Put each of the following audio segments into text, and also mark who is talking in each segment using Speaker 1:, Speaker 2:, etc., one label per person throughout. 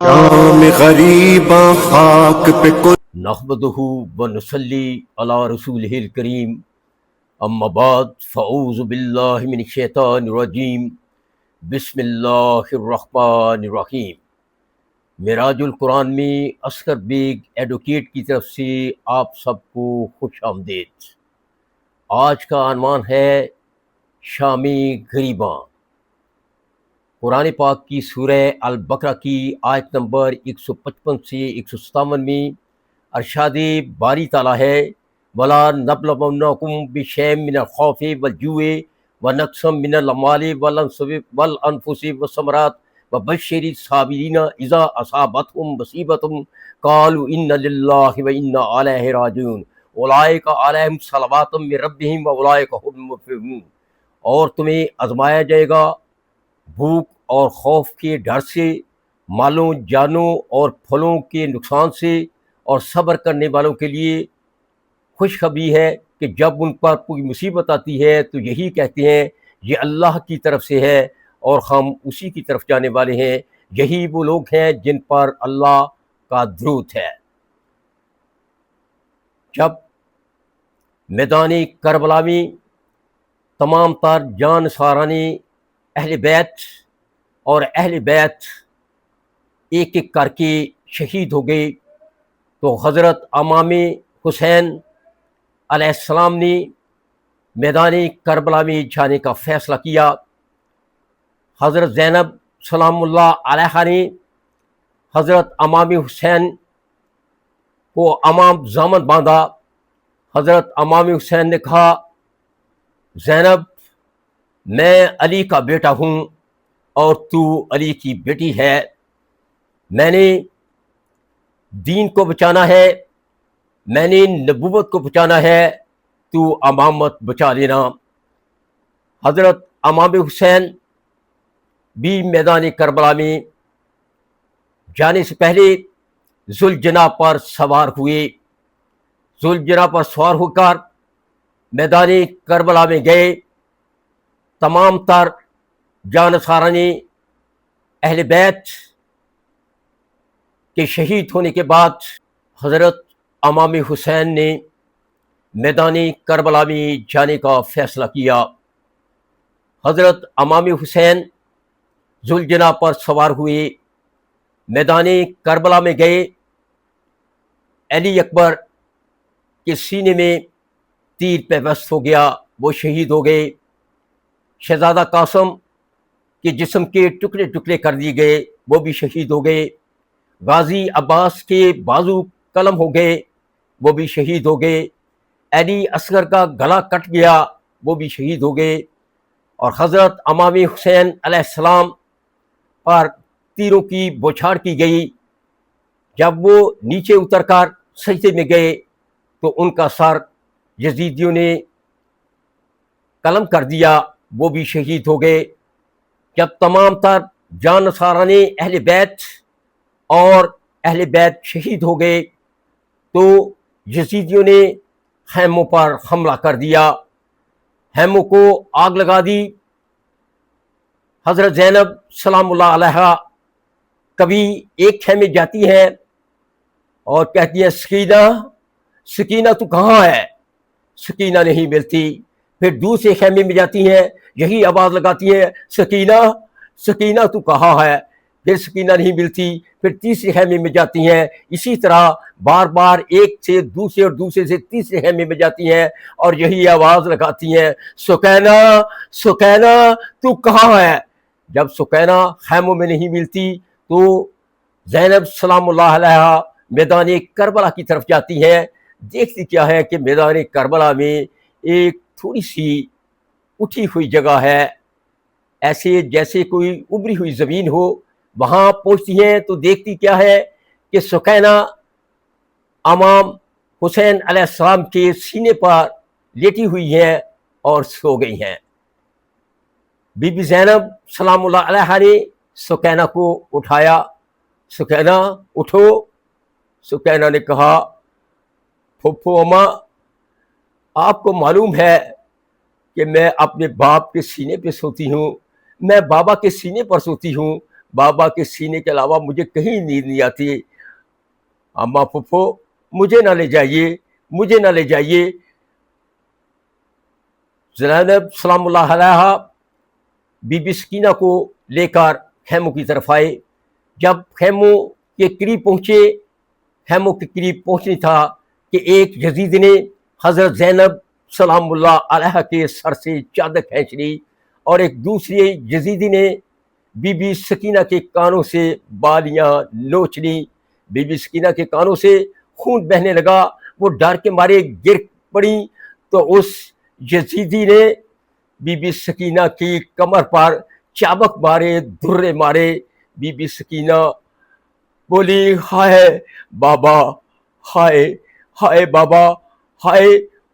Speaker 1: شام غریباں خاک پہ
Speaker 2: نحمدہ ونصلی علی رسولہ الکریم، اما بعد فاعوذ باللہ من الشیطان الرجیم، بسم اللہ الرحمن الرحیم۔ معراج القرآن میں اصغر بیگ ایڈوکیٹ کی طرف سے آپ سب کو خوش آمدید۔ آج کا عنوان ہے شامی غریباں۔ قرآن پاک کی سورہ البقرہ کی آیت نمبر 155 سے 157 میں ارشاد باری تعالیٰ ہے، وَلَا نَبْلَوَنَّكُمْ بِشَيْءٍ مِّنَ الْخَوْفِ وَالْجُوعِ وَنَقْصٍ مِّنَ الْأَمْوَالِ وَالْأَنفُسِ وَالثَّمَرَاتِ وَبَشِّرِ الصَّابِرِينَ إِذَا أَصَابَتْهُم مُّصِیبَةٌ قَالُوا إِنَّا لِلَّهِ وَإِنَّا إِلَیہِ راجعون أُولَٰئِکَ عَلَیہِمْ صَلَوَاتٌ مِّن رَّبِّہِمْ وَأُولَٰئِکَ هُمُ الْمُفْلِحُونَ۔ اور تمہیں آزمایا جائے گا بھوک اور خوف کے ڈر سے، مالوں جانوں اور پھلوں کے نقصان سے، اور صبر کرنے والوں کے لیے خوشخبری ہے کہ جب ان پر کوئی مصیبت آتی ہے تو یہی کہتے ہیں یہ اللہ کی طرف سے ہے اور ہم اسی کی طرف جانے والے ہیں۔ یہی وہ لوگ ہیں جن پر اللہ کا درود ہے۔ جب میدان کربلا میں تمام تر جان سارانی اہل بیت اور اہل بیت ایک ایک کر کے شہید ہو گئے، تو حضرت امام حسین علیہ السلام نے میدان کربلا میں جانے کا فیصلہ کیا۔ حضرت زینب سلام اللہ علیہا نے حضرت امام حسین کو امام ضامن باندھا۔ حضرت امام حسین نے کہا، زینب میں علی کا بیٹا ہوں اور تو علی کی بیٹی ہے، میں نے دین کو بچانا ہے، میں نے نبوت کو بچانا ہے، تو امامت بچا لینا۔ حضرت امام حسین بھی میدان کربلا میں جانے سے پہلے ذوالجناح پر سوار ہوئے۔ ذوالجناح پر سوار ہو کر میدان کربلا میں گئے۔ تمام تر جانثارانی اہل بیت کے شہید ہونے کے بعد حضرت امام حسین نے میدان کربلا میں جانے کا فیصلہ کیا۔ حضرت امام حسین ذوالجناح پر سوار ہوئے، میدان کربلا میں گئے۔ علی اکبر کے سینے میں تیر پیوست ہو گیا، وہ شہید ہو گئے۔ شہزادہ قاسم کے جسم کے ٹکڑے ٹکڑے کر دیے گئے، وہ بھی شہید ہو گئے۔ غازی عباس کے بازو قلم ہو گئے، وہ بھی شہید ہو گئے۔ علی اصغر کا گلا کٹ گیا، وہ بھی شہید ہو گئے۔ اور حضرت امام حسین علیہ السلام پر تیروں کی بوچھاڑ کی گئی۔ جب وہ نیچے اتر کر سجدے میں گئے تو ان کا سر یزیدیوں نے قلم کر دیا، وہ بھی شہید ہو گئے۔ جب تمام تر جانثارانی اہل بیت اور اہل بیت شہید ہو گئے تو یزیدیوں نے خیموں پر حملہ کر دیا، خیموں کو آگ لگا دی۔ حضرت زینب سلام اللہ علیہا کبھی ایک خیمے جاتی ہیں اور کہتی ہیں، سکینہ سکینہ تو کہاں ہے؟ سکینہ نہیں ملتی۔ پھر دوسرے خیمے میں جاتی ہیں، یہی آواز لگاتی ہیں، سکینہ سکینہ تو کہاں ہے؟ پھر سکینہ نہیں ملتی۔ پھر تیسرے خیمے میں جاتی ہیں، اسی طرح بار بار ایک سے دوسرے اور دوسرے سے تیسرے خیمے میں جاتی ہیں اور یہی آواز لگاتی ہیں، سکینہ سکینہ تو کہاں ہے؟ جب سکینہ خیموں میں نہیں ملتی تو زینب سلام اللہ علیہا میدان کربلا کی طرف جاتی ہیں۔ دیکھتی کیا ہے کہ میدان کربلا میں ایک تھوڑی سی اٹھی ہوئی جگہ ہے، ایسے جیسے کوئی ابری ہوئی زمین ہو۔ وہاں پہنچتی ہیں تو دیکھتی کیا ہے کہ سکینہ امام حسین علیہ السلام کے سینے پر لیٹی ہوئی ہیں اور سو گئی ہیں۔ بی بی زینب سلام اللہ علیہا نے سکینہ کو اٹھایا، سکینہ اٹھو۔ سکینہ نے کہا، پھوپھو اماں، آپ کو معلوم ہے کہ میں اپنے باپ کے سینے پہ سوتی ہوں، میں بابا کے سینے پر سوتی ہوں، بابا کے سینے کے علاوہ مجھے کہیں نیند نہیں آتی. اماں پھپھو مجھے نہ لے جائیے، مجھے نہ لے جائیے. زینب سلام اللہ علیہا بی بی سکینہ کو لے کر خیموں کی طرف آئے. جب خیموں کے قریب پہنچے، خیموں کے قریب پہنچنی تھا کہ ایک یزیدی نے حضرت زینب سلام اللہ علیہا کے سر سے چادر کھینچ لی، اور ایک دوسری یزیدی نے بی بی سکینہ کے کانوں سے بالیاں نوچ لی. بی بی سکینہ کے کانوں سے خون بہنے لگا، وہ ڈر کے مارے گر پڑی. تو اس یزیدی نے بی بی سکینہ کی کمر پر چابک مارے، دھرے مارے. بی بی سکینہ بولی ہائے بابا، ہائے ہائے بابا، ہائے.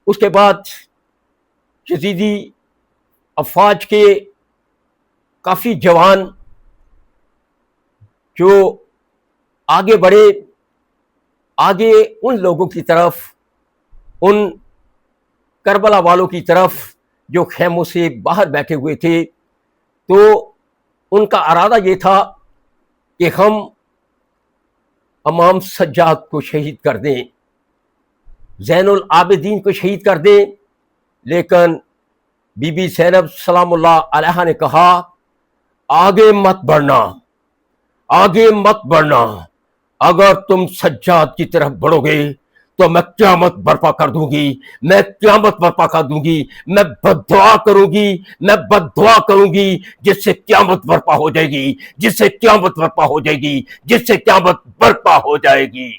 Speaker 2: اس کے بعد یزیدی افواج کے کافی جوان جو آگے بڑھے، آگے ان لوگوں کی طرف، ان کربلا والوں کی طرف جو خیموں سے باہر بیٹھے ہوئے تھے. تو ان کا ارادہ یہ تھا کہ ہم امام سجاد کو شہید کر دیں، زین العابدین کو شہید کر دیں. لیکن بی بی زینب سلام اللہ علیہا نے کہا آگے مت بڑھنا، آگے مت بڑھنا. اگر تم سجاد کی طرف بڑھو گے تو میں قیامت برپا کر دوں گی، میں قیامت برپا کر دوں گی، میں بد دعا کروں گی، میں بد دعا کروں گی جس سے قیامت برپا ہو جائے گی، جس سے قیامت برپا ہو جائے گی، جس سے قیامت برپا ہو جائے گی.